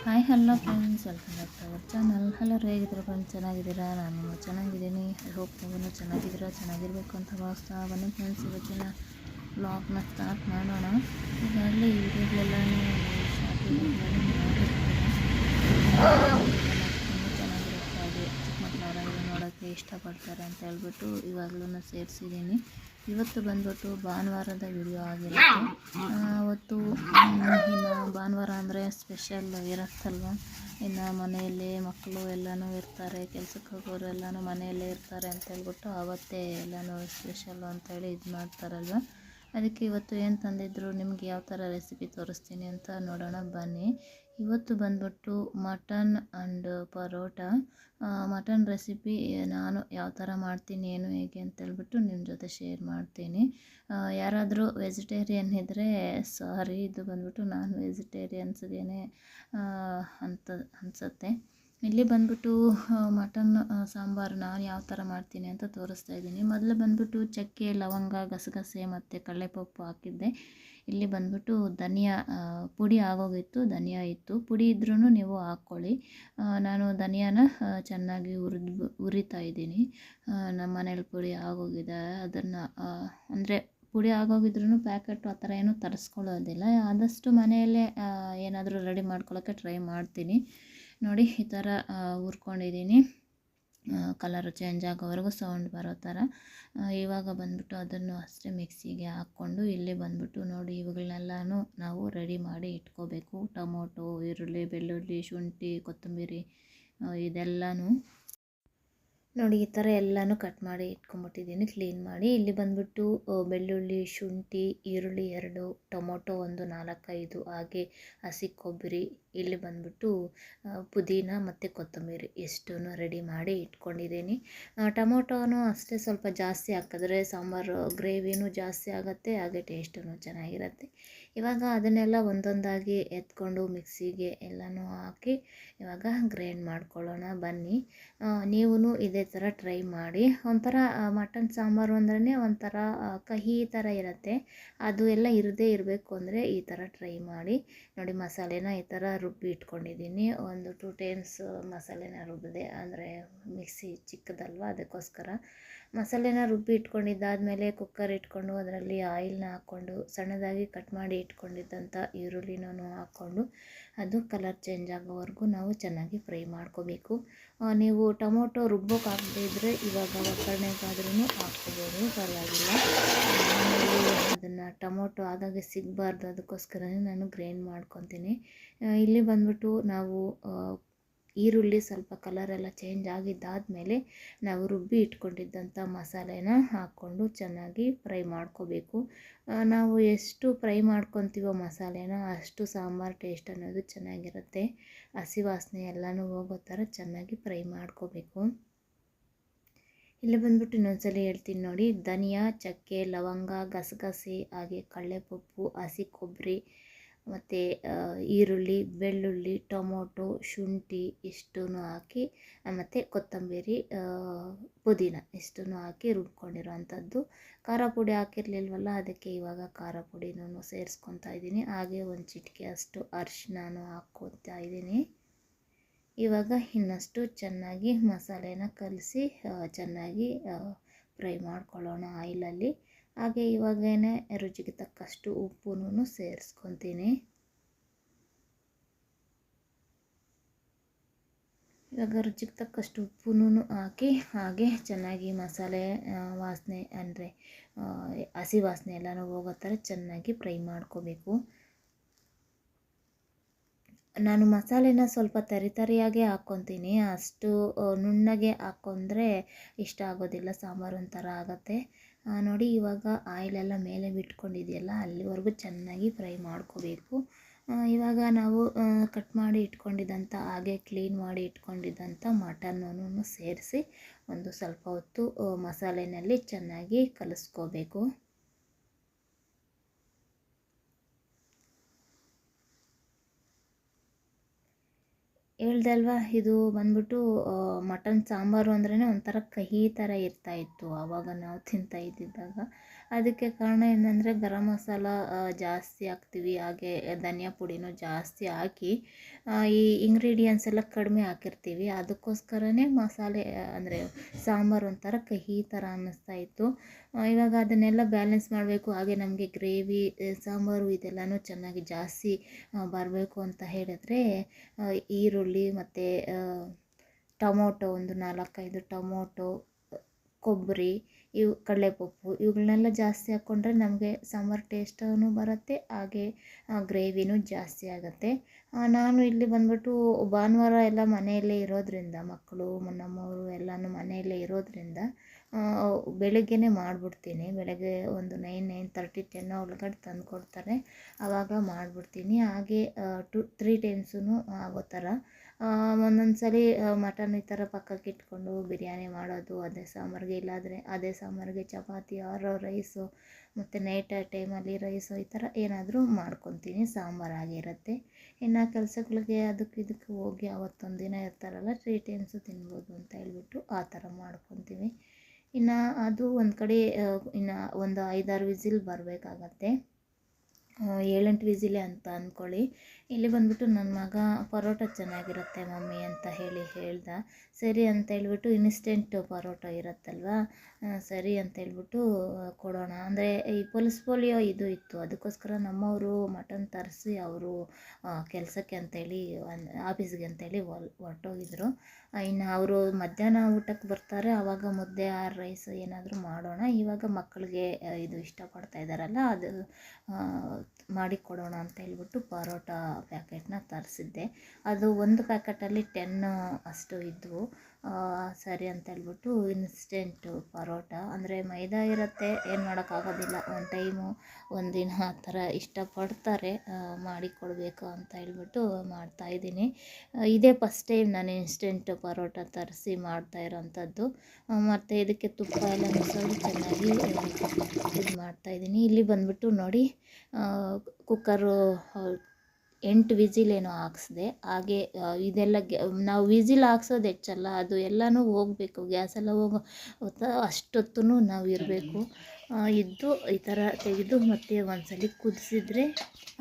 Hi hello friends, welcome back to our channel. ಎಲ್ಲರೂ ಹೇಗಿದ್ದೀರಾ friends? ಚೆನ್ನಾಗಿದ್ದೀರಾ? ನಾನು ಚೆನ್ನಾಗಿದ್ದೀನಿ. ಐ ಹೋಪ್ ನೀವು ಚೆನ್ನಾಗಿದ್ದೀರಾ, ಚೆನ್ನಾಗಿರಬೇಕು ಅಂತ ಭಾವಿಸ್ತಾ ಬನ್ನಿ ಫ್ರೆಂಡ್ಸ್. ಇವತ್ತಿನ ವ್ಲಾಗ್ನ ಸ್ಟಾರ್ಟ್ ಮಾಡೋಣ. ಈಗಾಗಲೇ ಈ ವಿಡಿಯೋಗಳೆಲ್ಲನೂ ಶಾರ್ಟ್ ವಿಡಿಯೋಗಳನ್ನು ಚೆನ್ನಾಗಿರುತ್ತೆ, ಹಾಗೆ ಚಿಕ್ಕ ಮಕ್ಕಳವರಾಗಿ ನೋಡೋಕ್ಕೆ ಇಷ್ಟಪಡ್ತಾರೆ ಅಂತ ಹೇಳ್ಬಿಟ್ಟು ಇವಾಗಲೂ ಸೇರಿಸಿದ್ದೀನಿ. ಇವತ್ತು ಬಂದ್ಬಿಟ್ಟು ಭಾನುವಾರದ ವಿಡಿಯೋ ಆಗಿರುತ್ತೆ. ಅವತ್ತು ಇನ್ನು ಭಾನುವಾರ ಅಂದರೆ ಸ್ಪೆಷಲ್ ಇರುತ್ತಲ್ವ, ಇನ್ನು ಮನೆಯಲ್ಲಿ ಮಕ್ಕಳು ಎಲ್ಲನೂ ಇರ್ತಾರೆ, ಕೆಲ್ಸಕ್ಕೆ ಹೋಗೋರು ಎಲ್ಲನೂ ಮನೆಯಲ್ಲೇ ಇರ್ತಾರೆ ಅಂತ ಹೇಳ್ಬಿಟ್ಟು ಆವತ್ತೇ ಎಲ್ಲನೂ ಸ್ಪೆಷಲ್ಲು ಅಂತೇಳಿ ಇದು ಮಾಡ್ತಾರಲ್ವ. ಅದಕ್ಕೆ ಇವತ್ತು ಏನು ತಂದಿದ್ರು, ನಿಮ್ಗೆ ಯಾವ ಥರ ರೆಸಿಪಿ ತೋರಿಸ್ತೀನಿ ಅಂತ ನೋಡೋಣ ಬನ್ನಿ. ಇವತ್ತು ಬಂದ್ಬಿಟ್ಟು mutton and parotta. Mutton recipe ನಾನು ಯಾವ ಥರ ಮಾಡ್ತೀನಿ, ಏನು ಹೇಗೆ ಅಂತೇಳ್ಬಿಟ್ಟು ನಿಮ್ಮ ಜೊತೆ ಶೇರ್ ಮಾಡ್ತೀನಿ. ಯಾರಾದರೂ ವೆಜಿಟೇರಿಯನ್ ಇದ್ದರೆ ಸಾರಿ, ಇದು ಬಂದ್ಬಿಟ್ಟು ನಾನ್ ವೆಜಿಟೇರಿಯನ್ಸ್ಗೇ ಅಂತ ಅನಿಸುತ್ತೆ. ಇಲ್ಲಿ ಬಂದ್ಬಿಟ್ಟು ಮಟನ್ ಸಾಂಬಾರು ನಾನು ಯಾವ ಥರ ಮಾಡ್ತೀನಿ ಅಂತ ತೋರಿಸ್ತಾ ಇದ್ದೀನಿ. ಮೊದಲು ಬಂದ್ಬಿಟ್ಟು ಚಕ್ಕೆ, ಲವಂಗ, ಗಸಗಸೆ ಮತ್ತು ಕಡಲೆಪಪ್ಪು ಹಾಕಿದ್ದೆ. ಇಲ್ಲಿ ಬಂದ್ಬಿಟ್ಟು ಧನಿಯಾ ಪುಡಿ ಆಗೋಗಿತ್ತು, ಧನಿಯಾ ಇತ್ತು. ಪುಡಿ ಇದ್ರೂ ನೀವು ಹಾಕ್ಕೊಳ್ಳಿ. ನಾನು ಧನಿಯಾನ ಚೆನ್ನಾಗಿ ಹುರಿತಾ ಇದ್ದೀನಿ. ನಮ್ಮ ಮನೇಲಿ ಪುಡಿ ಆಗೋಗಿದೆ. ಅದನ್ನು ಅಂದರೆ ಪುಡಿ ಆಗೋಗಿದ್ರೂ ಪ್ಯಾಕೆಟು ಆ ಥರ ಏನೂ ತರಿಸ್ಕೊಳ್ಳೋದಿಲ್ಲ. ಆದಷ್ಟು ಮನೆಯಲ್ಲೇ ಏನಾದರೂ ರೆಡಿ ಮಾಡ್ಕೊಳ್ಳೋಕ್ಕೆ ಟ್ರೈ ಮಾಡ್ತೀನಿ. ನೋಡಿ, ಈ ಥರ ಹುರ್ಕೊಂಡಿದ್ದೀನಿ. ಕಲರು ಚೇಂಜ್ ಆಗೋವರೆಗೂ ಸೌಂಡ್ ಬರೋ ಥರ. ಇವಾಗ ಬಂದ್ಬಿಟ್ಟು ಅದನ್ನು ಅಷ್ಟೇ ಮಿಕ್ಸಿಗೆ ಹಾಕ್ಕೊಂಡು ಇಲ್ಲಿ ಬಂದ್ಬಿಟ್ಟು ನೋಡಿ, ಇವುಗಳನ್ನೆಲ್ಲನೂ ನಾವು ರೆಡಿ ಮಾಡಿ ಇಟ್ಕೋಬೇಕು. ಟೊಮೊಟೊ, ಈರುಳ್ಳಿ, ಬೆಳ್ಳುಳ್ಳಿ, ಶುಂಠಿ, ಕೊತ್ತಂಬರಿ ಇದೆಲ್ಲನೂ ನೋಡಿ ಈ ಥರ ಎಲ್ಲನೂ ಕಟ್ ಮಾಡಿ ಇಟ್ಕೊಂಬಿಟ್ಟಿದ್ದೀನಿ, ಕ್ಲೀನ್ ಮಾಡಿ. ಇಲ್ಲಿ ಬಂದ್ಬಿಟ್ಟು ಬೆಳ್ಳುಳ್ಳಿ, ಶುಂಠಿ, ಈರುಳ್ಳಿ 2, ಟೊಮೊಟೊ ಒಂದು 4-5, ಹಾಗೆ ಹಸಿ ಕೊಬ್ಬರಿ, ಇಲ್ಲಿ ಬಂದ್ಬಿಟ್ಟು ಪುದೀನ ಮತ್ತು ಕೊತ್ತಂಬರಿ ಇಷ್ಟನ್ನು ರೆಡಿ ಮಾಡಿ ಇಟ್ಕೊಂಡಿದ್ದೀನಿ. ಟೊಮೊಟೊನೂ ಅಷ್ಟೇ ಸ್ವಲ್ಪ ಜಾಸ್ತಿ ಹಾಕಿದ್ರೆ ಸಾಂಬಾರು ಗ್ರೇವಿನೂ ಜಾಸ್ತಿ ಆಗುತ್ತೆ, ಹಾಗೆ ಟೇಸ್ಟೂ ಚೆನ್ನಾಗಿರುತ್ತೆ. ಇವಾಗ ಅದನ್ನೆಲ್ಲ ಒಂದೊಂದಾಗಿ ಎತ್ಕೊಂಡು ಮಿಕ್ಸಿಗೆ ಎಲ್ಲನೂ ಹಾಕಿ ಇವಾಗ ಗ್ರೈಂಡ್ ಮಾಡ್ಕೊಳ್ಳೋಣ ಬನ್ನಿ. ನೀವೂ ಇದೇ ಥರ ಟ್ರೈ ಮಾಡಿ. ಒಂಥರ ಮಟನ್ ಸಾಂಬಾರು ಅಂದ್ರೇ ಒಂಥರ ಕಹಿ ಥರ ಇರುತ್ತೆ. ಅದು ಎಲ್ಲ ಇರದೇ ಇರಬೇಕು ಅಂದರೆ ಈ ಥರ ಟ್ರೈ ಮಾಡಿ. ನೋಡಿ, ಮಸಾಲೆನ ಈ ಥರ ರುಬ್ಬಿ ಇಟ್ಕೊಂಡಿದ್ದೀನಿ. ಒಂದು 2 ಟೈಮ್ಸ್ ಮಸಾಲೆನ ರುಬ್ಬಿದೆ, ಅಂದರೆ ಮಿಕ್ಸಿ ಚಿಕ್ಕದಲ್ವ, ಅದಕ್ಕೋಸ್ಕರ ಮಸಾಲೆನ ರುಬ್ಬಿ ಇಟ್ಕೊಂಡಿದ್ದಾದಮೇಲೆ ಕುಕ್ಕರ್ ಇಟ್ಕೊಂಡು ಅದರಲ್ಲಿ ಆಯಿಲ್ನ ಹಾಕ್ಕೊಂಡು ಸಣ್ಣದಾಗಿ ಕಟ್ ಮಾಡಿ ಇಟ್ಕೊಂಡಿದ್ದಂಥ ಈರುಳ್ಳಿನೂ ಹಾಕ್ಕೊಂಡು ಅದು ಕಲರ್ ಚೇಂಜ್ ಆಗೋವರೆಗೂ ನಾವು ಚೆನ್ನಾಗಿ ಫ್ರೈ ಮಾಡ್ಕೋಬೇಕು. ನೀವು ಟೊಮೊಟೊ ರುಬ್ಬೋಕೆ ಹಾಕದೇ ಇದ್ದರೆ ಇವಾಗ ಒಗ್ಗರಣೆಗಾದ್ರೂ ಹಾಕ್ಕೋಬೋದು, ಪರವಾಗಿಲ್ಲ. ಅದನ್ನು ಟೊಮೊಟೊ ಆಗಾಗ ಸಿಗಬಾರ್ದು, ಅದಕ್ಕೋಸ್ಕರನೇ ನಾನು ಗ್ರೈಂಡ್ ಮಾಡ್ಕೊತೀನಿ. ಇಲ್ಲಿ ಬಂದ್ಬಿಟ್ಟು ನಾವು ಈರುಳ್ಳಿ ಸ್ವಲ್ಪ ಕಲರೆಲ್ಲ ಚೇಂಜ್ ಆಗಿದ್ದಾದಮೇಲೆ ನಾವು ರುಬ್ಬಿ ಇಟ್ಕೊಂಡಿದ್ದಂಥ ಮಸಾಲೆನ ಹಾಕ್ಕೊಂಡು ಚೆನ್ನಾಗಿ ಫ್ರೈ ಮಾಡ್ಕೋಬೇಕು. ನಾವು ಎಷ್ಟು ಫ್ರೈ ಮಾಡ್ಕೊತೀವೋ ಮಸಾಲೆನ ಅಷ್ಟು ಸಾಂಬಾರು ಟೇಸ್ಟ್ ಅನ್ನೋದು ಚೆನ್ನಾಗಿರುತ್ತೆ. ಹಸಿ ವಾಸನೆ ಎಲ್ಲನೂ ಹೋಗೋ ಥರ ಚೆನ್ನಾಗಿ ಫ್ರೈ ಮಾಡ್ಕೋಬೇಕು. ಇಲ್ಲಿ ಬಂದ್ಬಿಟ್ಟು ಇನ್ನೊಂದ್ಸಲ ಹೇಳ್ತೀನಿ ನೋಡಿ, ಧನಿಯಾ, ಚಕ್ಕೆ, ಲವಂಗ, ಗಸಗಸೆ, ಹಾಗೆ ಕಡಲೆಪಪ್ಪು, ಹಸಿ ಕೊಬ್ಬರಿ ಮತ್ತು ಈರುಳ್ಳಿ, ಬೆಳ್ಳುಳ್ಳಿ, ಟೊಮೊಟೊ, ಶುಂಠಿ ಇಷ್ಟನ್ನು ಹಾಕಿ ಮತ್ತು ಕೊತ್ತಂಬರಿ, ಪುದೀನ ಇಷ್ಟನ್ನು ಹಾಕಿ ರುಬ್ಕೊಂಡಿರೋ ಅಂಥದ್ದು. ಖಾರ ಪುಡಿ ಹಾಕಿರಲಿಲ್ವಲ್ಲ, ಅದಕ್ಕೆ ಇವಾಗ ಖಾರ ಪುಡಿನೂ ಸೇರಿಸ್ಕೊತಾ ಇದ್ದೀನಿ. ಹಾಗೆ ಒಂದು ಚಿಟಿಕೆ ಅಷ್ಟು ಅರಿಶಿನನೂ ಹಾಕ್ಕೊತಾ ಇದ್ದೀನಿ. ಇವಾಗ ಇನ್ನಷ್ಟು ಚೆನ್ನಾಗಿ ಮಸಾಲೆನ ಕಲಸಿ ಚೆನ್ನಾಗಿ ಫ್ರೈ ಮಾಡ್ಕೊಳ್ಳೋಣ ಆಯಿಲಲ್ಲಿ. ಹಾಗೆ ಇವಾಗೇನೆ ರುಚಿಗೆ ತಕ್ಕಷ್ಟು ಉಪ್ಪುನೂ ಸೇರಿಸ್ಕೊತೀನಿ. ಇವಾಗ ರುಚಿಗೆ ತಕ್ಕಷ್ಟು ಉಪ್ಪುನೂ ಹಾಕಿ ಹಾಗೆ ಚೆನ್ನಾಗಿ ಮಸಾಲೆ ವಾಸನೆ ಅಂದರೆ ಹಸಿ ವಾಸನೆ ಎಲ್ಲನೂ ಹೋಗೋ ಥರ ಚೆನ್ನಾಗಿ ಫ್ರೈ ಮಾಡ್ಕೋಬೇಕು. ನಾನು ಮಸಾಲೆನ ಸ್ವಲ್ಪ ತರಿಯಾಗೇ ಹಾಕ್ಕೊತೀನಿ, ಅಷ್ಟು ನುಣ್ಣಗೆ ಹಾಕ್ಕೊಂಡ್ರೆ ಇಷ್ಟ ಆಗೋದಿಲ್ಲ, ಸಾಂಬಾರು ಒಂಥರ ಆಗುತ್ತೆ. ನೋಡಿ, ಇವಾಗ ಆಯಿಲೆಲ್ಲ ಮೇಲೆ ಬಿಟ್ಕೊಂಡಿದೆಯಲ್ಲ, ಅಲ್ಲಿವರೆಗೂ ಚೆನ್ನಾಗಿ ಫ್ರೈ ಮಾಡ್ಕೋಬೇಕು. ಇವಾಗ ನಾವು ಕಟ್ ಮಾಡಿ ಇಟ್ಕೊಂಡಿದ್ದಂಥ ಹಾಗೆ ಕ್ಲೀನ್ ಮಾಡಿ ಇಟ್ಕೊಂಡಿದ್ದಂಥ ಮಟನ್ನೂ ಸೇರಿಸಿ ಒಂದು ಸ್ವಲ್ಪ ಹೊತ್ತು ಮಸಾಲೆನಲ್ಲಿ ಚೆನ್ನಾಗಿ ಕಲಿಸ್ಕೋಬೇಕು. ಹೇಳ್ದೆ ಅಲ್ವಾ, ಇದು ಬಂದ್ಬಿಟ್ಟು ಮಟನ್ ಸಾಂಬಾರು ಅಂದ್ರೇ ಒಂಥರ ಕಹಿ ಥರ ಇರ್ತಾಯಿತ್ತು ಆವಾಗ ನಾವು ತಿಂತಾ ಇದ್ದಿದ್ದಾಗ. ಅದಕ್ಕೆ ಕಾರಣ ಏನಂದರೆ ಗರಂ ಮಸಾಲ ಜಾಸ್ತಿ ಹಾಕ್ತೀವಿ, ಹಾಗೆ ಧನಿಯಾ ಪುಡಿನೂ ಜಾಸ್ತಿ ಹಾಕಿ ಈ ಇಂಗ್ರೀಡಿಯೆಂಟ್ಸ್ ಎಲ್ಲ ಕಡಿಮೆ ಹಾಕಿರ್ತೀವಿ. ಅದಕ್ಕೋಸ್ಕರನೇ ಮಸಾಲೆ ಅಂದರೆ ಸಾಂಬಾರು ಒಂಥರ ಕಹಿ ಥರ ಅನ್ನಿಸ್ತಾಯಿತ್ತು. ಇವಾಗ ಅದನ್ನೆಲ್ಲ ಬ್ಯಾಲೆನ್ಸ್ ಮಾಡಬೇಕು. ಹಾಗೆ ನಮಗೆ ಗ್ರೇವಿ ಸಾಂಬಾರು ಇದೆಲ್ಲನೂ ಚೆನ್ನಾಗಿ ಜಾಸ್ತಿ ಬರಬೇಕು ಅಂತ ಹೇಳಿದ್ರೆ ಈರುಳ್ಳಿ ಮತ್ತು ಟೊಮೊಟೊ ಒಂದು 4-5 ಟೊಮೊಟೊ, ಕೊಬ್ಬರಿ, ಇವು ಕಡಲೆಪಪ್ಪು ಇವುಗಳನ್ನೆಲ್ಲ ಜಾಸ್ತಿ ಹಾಕ್ಕೊಂಡ್ರೆ ನಮಗೆ ಸಾಂಬಾರು ಟೇಸ್ಟೂ ಬರುತ್ತೆ, ಹಾಗೆ ಗ್ರೇವಿನೂ ಜಾಸ್ತಿ ಆಗುತ್ತೆ. ನಾನು ಇಲ್ಲಿ ಬಂದ್ಬಿಟ್ಟು ಭಾನುವಾರ ಎಲ್ಲ ಮನೆಯಲ್ಲೇ ಇರೋದ್ರಿಂದ, ಮಕ್ಕಳು ನಮ್ಮವರು ಎಲ್ಲನೂ ಮನೆಯಲ್ಲೇ ಇರೋದ್ರಿಂದ ಬೆಳಗ್ಗೆನೇ ಮಾಡಿಬಿಡ್ತೀನಿ. ಬೆಳಗ್ಗೆ ಒಂದು 9-9:30 10 ಒಳಗಡೆ ತಂದು ಕೊಡ್ತಾರೆ, ಆವಾಗ ಮಾಡಿಬಿಡ್ತೀನಿ. ಹಾಗೆ 2-3 ಟೈಮ್ಸೂ ಆಗೋ ಥರ ಒಂದೊಂದು ಸಲ ಮಟನ್ ಈ ಥರ ಪಕ್ಕಕ್ಕೆ ಇಟ್ಕೊಂಡು ಬಿರಿಯಾನಿ ಮಾಡೋದು ಅದೇ ಸಾಂಬಾರಿಗೆ, ಇಲ್ಲಾಂದರೆ ಅದೇ ಸಾಂಬಾರಿಗೆ ಚಪಾತಿ ಆರೋ ರೈಸು ಮತ್ತು ನೈಟ್ ಟೈಮಲ್ಲಿ ರೈಸು ಈ ಥರ ಏನಾದರೂ ಮಾಡ್ಕೊತೀನಿ, ಸಾಂಬಾರಾಗಿರುತ್ತೆ. ಇನ್ನು ಕೆಲಸಗಳಿಗೆ ಅದಕ್ಕೆ ಹೋಗಿ ಅವತ್ತೊಂದು ದಿನ ಇರ್ತಾರಲ್ಲ 3 ಟೈಮ್ಸು ತಿನ್ಬೋದು ಅಂತ ಹೇಳ್ಬಿಟ್ಟು ಆ ಥರ ಮಾಡ್ಕೊತೀವಿ. ಇನ್ನು ಅದು ಒಂದು ಕಡೆ ಇನ್ನು ಒಂದು 5-6 ವಿಸಿಲ್ ಬರಬೇಕಾಗತ್ತೆ, 7-8 ವಿಸಿಲೇ ಅಂತ ಅಂದ್ಕೊಳ್ಳಿ. ಇಲ್ಲಿ ಬಂದ್ಬಿಟ್ಟು ನನ್ನ ಮಗ ಪರೋಟ ಚೆನ್ನಾಗಿರುತ್ತೆ ಮಮ್ಮಿ ಅಂತ ಹೇಳ್ದ. ಸರಿ ಅಂತ ಹೇಳ್ಬಿಟ್ಟು ಇನ್ಸ್ಟೆಂಟ್ ಪರೋಟ ಇರುತ್ತಲ್ವ, ಸರಿ ಅಂತ ಹೇಳ್ಬಿಟ್ಟು ಕೊಡೋಣ ಅಂದರೆ ಈ ಪೋಲಿಯೋ ಇದು ಇತ್ತು, ಅದಕ್ಕೋಸ್ಕರ ನಮ್ಮವರು ಮಟನ್ ತರಿಸಿ ಅವರು ಕೆಲಸಕ್ಕೆ ಅಂತೇಳಿ ಆಫೀಸ್ಗೆ ಅಂತೇಳಿ ಹೊರಟೋಗಿದ್ರು. ಇನ್ನು ಅವರು ಮಧ್ಯಾಹ್ನ ಊಟಕ್ಕೆ ಬರ್ತಾರೆ, ಆವಾಗ ಮುದ್ದೆ ರೈಸ್ ಏನಾದರೂ ಮಾಡೋಣ. ಇವಾಗ ಮಕ್ಕಳಿಗೆ ಇದು ಇಷ್ಟಪಡ್ತಾ ಇದ್ದಾರಲ್ಲ, ಅದು ಮಾಡಿಕೊಡೋಣ ಅಂತ ಹೇಳ್ಬಿಟ್ಟು ಪರೋಟ ಪ್ಯಾಕೆಟ್ನ ತರಿಸಿದ್ದೆ. ಅದು ಒಂದು ಪ್ಯಾಕೆಟಲ್ಲಿ 10 ಅಷ್ಟು ಇದ್ದವು. ಸರಿ ಅಂತ ಹೇಳ್ಬಿಟ್ಟು ಇನ್ಸ್ಟೆಂಟು ಪರೋಟ ಅಂದರೆ ಮೈದಾ ಇರುತ್ತೆ, ಏನು ಮಾಡೋಕ್ಕಾಗೋದಿಲ್ಲ. ಒಂದು ಟೈಮು ಒಂದಿನ ಆ ಥರ ಇಷ್ಟಪಡ್ತಾರೆ, ಮಾಡಿಕೊಡ್ಬೇಕು ಅಂತ ಹೇಳ್ಬಿಟ್ಟು ಮಾಡ್ತಾಯಿದ್ದೀನಿ. ಇದೇ ಫಸ್ಟ್ ಟೈಮ್ ನಾನು ಇನ್ಸ್ಟೆಂಟ್ ಪರೋಟ ತರಿಸಿ ಮಾಡ್ತಾ ಇರೋಂಥದ್ದು. ಮತ್ತು ಇದಕ್ಕೆ ತುಪ್ಪ ಎಲ್ಲ ಮಿಸೋದು ಚೆನ್ನಾಗಿ ಇದು ಮಾಡ್ತಾಯಿದ್ದೀನಿ. ಇಲ್ಲಿ ಬಂದ್ಬಿಟ್ಟು ನೋಡಿ, ಕುಕ್ಕರು 8 ವಿಸಿಲೇನೋ ಹಾಕ್ಸಿದೆ. ಹಾಗೆ ಇದೆಲ್ಲ ನಾವು ವಿಸಿಲ್ ಹಾಕ್ಸೋದು ಹೆಚ್ಚಲ್ಲ, ಅದು ಎಲ್ಲನೂ ಹೋಗಬೇಕು, ಗ್ಯಾಸೆಲ್ಲ ಹೋಗೋ ಅಷ್ಟೊತ್ತೂ ನಾವು ಇರಬೇಕು. ಇದ್ದು ಈ ಥರ ತೆಗೆದು ಮತ್ತೆ ಒಂದ್ಸಲ ಕುದಿಸಿದ್ರೆ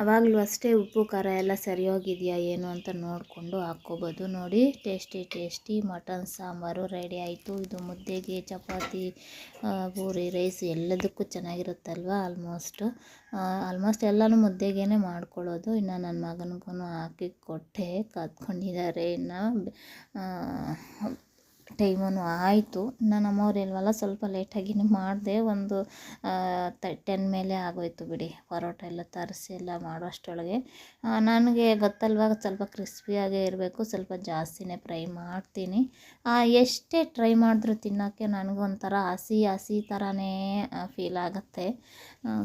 ಆವಾಗಲೂ ಅಷ್ಟೇ ಉಪ್ಪು ಖಾರ ಎಲ್ಲ ಸರಿ ಹೋಗಿದೆಯಾ ಏನು ಅಂತ ನೋಡಿಕೊಂಡು ಹಾಕ್ಕೋಬೋದು. ನೋಡಿ, ಟೇಸ್ಟಿ ಮಟನ್ ಸಾಂಬಾರು ರೆಡಿ ಆಯಿತು. ಇದು ಮುದ್ದೆಗೆ, ಚಪಾತಿ, ಪೂರಿ, ರೈಸ್ ಎಲ್ಲದಕ್ಕೂ ಚೆನ್ನಾಗಿರುತ್ತಲ್ವ. ಆಲ್ಮೋಸ್ಟ್ ಎಲ್ಲನೂ ಮುದ್ದೆಗೇ ಮಾಡ್ಕೊಳ್ಳೋದು. ಇನ್ನು ನನ್ನ ಮಗನಿಗೂ ಹಾಕಿ ಕೊಟ್ಟೆ, ಕತ್ಕೊಂಡಿದ್ದಾರೆ. ಇನ್ನು ಟೈಮೂ ಆಯಿತು. ನಮ್ಮವ್ರು ಇಲ್ವಲ್ಲ, ಸ್ವಲ್ಪ ಲೇಟಾಗಿನೇ ಮಾಡಿದೆ. ಒಂದು 10 ಮೇಲೆ ಆಗೋಯ್ತು ಬಿಡಿ, ಪರೋಟ ಎಲ್ಲ ತರಿಸಿ ಎಲ್ಲ ಮಾಡೋ ಅಷ್ಟರೊಳಗೆ. ನನಗೆ ಗೊತ್ತಲ್ವ, ಸ್ವಲ್ಪ ಕ್ರಿಸ್ಪಿಯಾಗೇ ಇರಬೇಕು, ಸ್ವಲ್ಪ ಜಾಸ್ತಿನೇ ಫ್ರೈ ಮಾಡ್ತೀನಿ. ಎಷ್ಟೇ ಟ್ರೈ ಮಾಡಿದ್ರೂ ತಿನ್ನೋಕ್ಕೆ ನನಗೊಂಥರ ಹಸಿ ಥರನೇ ಫೀಲ್ ಆಗುತ್ತೆ.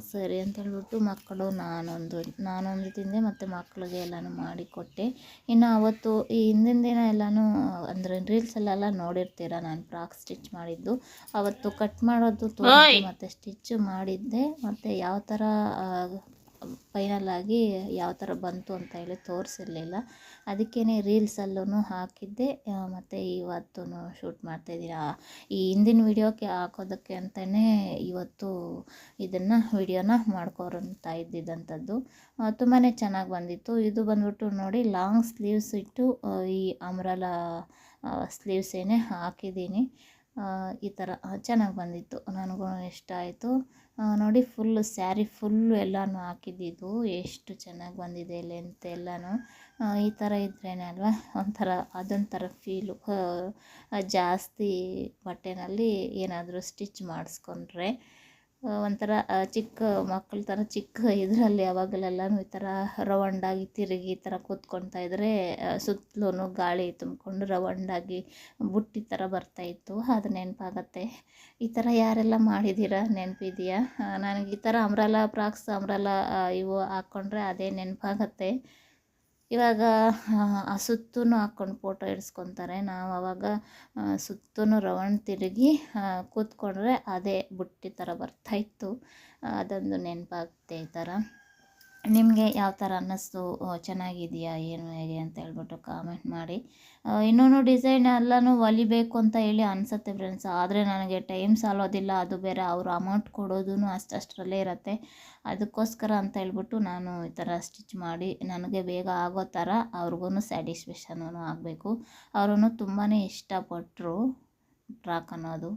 ಸರಿ ಅಂತ ಹೇಳ್ಬಿಟ್ಟು ಮಕ್ಕಳು ನಾನೊಂದು ತಿಂದೆ, ಮತ್ತು ಮಕ್ಕಳಿಗೆ ಎಲ್ಲನೂ ಮಾಡಿಕೊಟ್ಟೆ. ಇನ್ನು ಅವತ್ತು ಈ ಹಿಂದಿನ ದಿನ ಎಲ್ಲನೂ ಅಂದರೆ ರೀಲ್ಸಲ್ಲೆಲ್ಲ ನೋಡಿರ್ತೀರ, ನಾನು ಫ್ರಾಕ್ ಸ್ಟಿಚ್ ಮಾಡಿದ್ದು. ಅವತ್ತು ಕಟ್ ಮಾಡೋದು ತೋರಿಸಿ ಮತ್ತು ಸ್ಟಿಚ್ ಮಾಡಿದ್ದೆ, ಮತ್ತು ಯಾವ ಥರ ಫೈನಲಾಗಿ ಯಾವ ಥರ ಬಂತು ಅಂತ ಹೇಳಿ ತೋರಿಸಿರಲಿಲ್ಲ. ಅದಕ್ಕೇ ರೀಲ್ಸಲ್ಲೂ ಹಾಕಿದ್ದೆ, ಮತ್ತು ಇವತ್ತು ಶೂಟ್ ಮಾಡ್ತಾಯಿದ್ದೀನಿ. ಈ ಹಿಂದಿನ ವೀಡಿಯೋಕ್ಕೆ ಹಾಕೋದಕ್ಕೆ ಅಂತಲೇ ಇವತ್ತು ಇದನ್ನು ವೀಡಿಯೋನ ಮಾಡ್ಕೊತಾ ಇದ್ದಿದ್ದಂಥದ್ದು. ತುಂಬಾ ಚೆನ್ನಾಗಿ ಬಂದಿತ್ತು. ಇದು ಬಂದ್ಬಿಟ್ಟು ನೋಡಿ, ಲಾಂಗ್ ಸ್ಲೀವ್ಸ್ ಇಟ್ಟು ಈ ಅಂಬ್ರೆಲಾ ಸ್ಲೀವ್ಸೇನೆ ಹಾಕಿದ್ದೀನಿ. ಈ ಥರ ಚೆನ್ನಾಗಿ ಬಂದಿತ್ತು, ನನಗೂ ಇಷ್ಟ ಆಯಿತು. ನೋಡಿ, ಫುಲ್ಲು ಸ್ಯಾರಿ ಫುಲ್ಲು ಎಲ್ಲನೂ ಹಾಕಿದ್ದಿದ್ದು ಎಷ್ಟು ಚೆನ್ನಾಗಿ ಬಂದಿದೆ ಲೆಂತ್ ಎಲ್ಲನೂ. ಈ ಥರ ಇದ್ರೇ ಅಲ್ವಾ ಅದೊಂಥರ ಫೀಲು. ಜಾಸ್ತಿ ಬಟ್ಟೆನಲ್ಲಿ ಏನಾದರೂ ಸ್ಟಿಚ್ ಮಾಡಿಸ್ಕೊಂಡ್ರೆ ಒಂಥರ ಚಿಕ್ಕ ಮಕ್ಕಳ ಥರ ಚಿಕ್ಕ ಇದರಲ್ಲಿ ಯಾವಾಗಲೆಲ್ಲನೂ ಈ ಥರ ರೌಂಡಾಗಿ ತಿರುಗಿ ಈ ಥರ ಕೂತ್ಕೊಳ್ತಾ ಇದ್ದರೆ ಸುತ್ತಲೂ ಗಾಳಿ ತುಂಬಿಕೊಂಡು ರೌಂಡಾಗಿ ಬುಟ್ಟಿ ಥರ ಬರ್ತಾಯಿತ್ತು, ಅದು ನೆನಪಾಗತ್ತೆ. ಈ ಥರ ಯಾರೆಲ್ಲ ಮಾಡಿದ್ದೀರಾ, ನೆನಪಿದೆಯಾ? ನನಗೆ ಈ ಥರ ಫ್ರಾಕ್ಸ್ ಇವು ಹಾಕ್ಕೊಂಡ್ರೆ ಅದೇ ನೆನಪಾಗತ್ತೆ. ಇವಾಗ ಸುತ್ತೂ ಹಾಕ್ಕೊಂಡು ಫೋಟೋ ಇಡ್ಸ್ಕೊತಾರೆ, ನಾವು ಆವಾಗ ಸುತ್ತೂ ರೌಂಡ್ ತಿರುಗಿ ಕೂತ್ಕೊಂಡ್ರೆ ಅದೇ ಬುಟ್ಟಿ ಥರ ಬರ್ತಾಯಿತ್ತು. ಅದೊಂದು ನೆನಪಾಗುತ್ತೆ ಈ ಥರ. ನಿಮಗೆ ಯಾವ ಥರ ಅನ್ನಿಸ್ತು, ಚೆನ್ನಾಗಿದೆಯಾ ಏನು ಹೇಗೆ ಅಂತ ಹೇಳ್ಬಿಟ್ಟು ಕಾಮೆಂಟ್ ಮಾಡಿ. ಇನ್ನೂ ಡಿಸೈನ್ ಎಲ್ಲನೂ ಹೊಲಿಬೇಕು ಅಂತ ಹೇಳಿ ಅನಿಸುತ್ತೆ ಫ್ರೆಂಡ್ಸ್, ಆದರೆ ನನಗೆ ಟೈಮ್ ಸಾಲೋದಿಲ್ಲ. ಅದು ಬೇರೆ ಅವರು ಅಮೌಂಟ್ ಕೊಡೋದೂ ಅಷ್ಟರಲ್ಲೇ ಇರುತ್ತೆ. ಅದಕ್ಕೋಸ್ಕರ ಅಂತ ಹೇಳ್ಬಿಟ್ಟು ನಾನು ಈ ಥರ ಸ್ಟಿಚ್ ಮಾಡಿ ನನಗೆ ಬೇಗ ಆಗೋ ಥರ ಅವ್ರಿಗೂ ಸ್ಯಾಟಿಸ್ಫ್ಯಾಕ್ಷನೂ ಆಗಬೇಕು. ಅವರೂ ತುಂಬಾ ಇಷ್ಟಪಟ್ಟರು ಫ್ರಾಕ್ ಅನ್ನೋದು.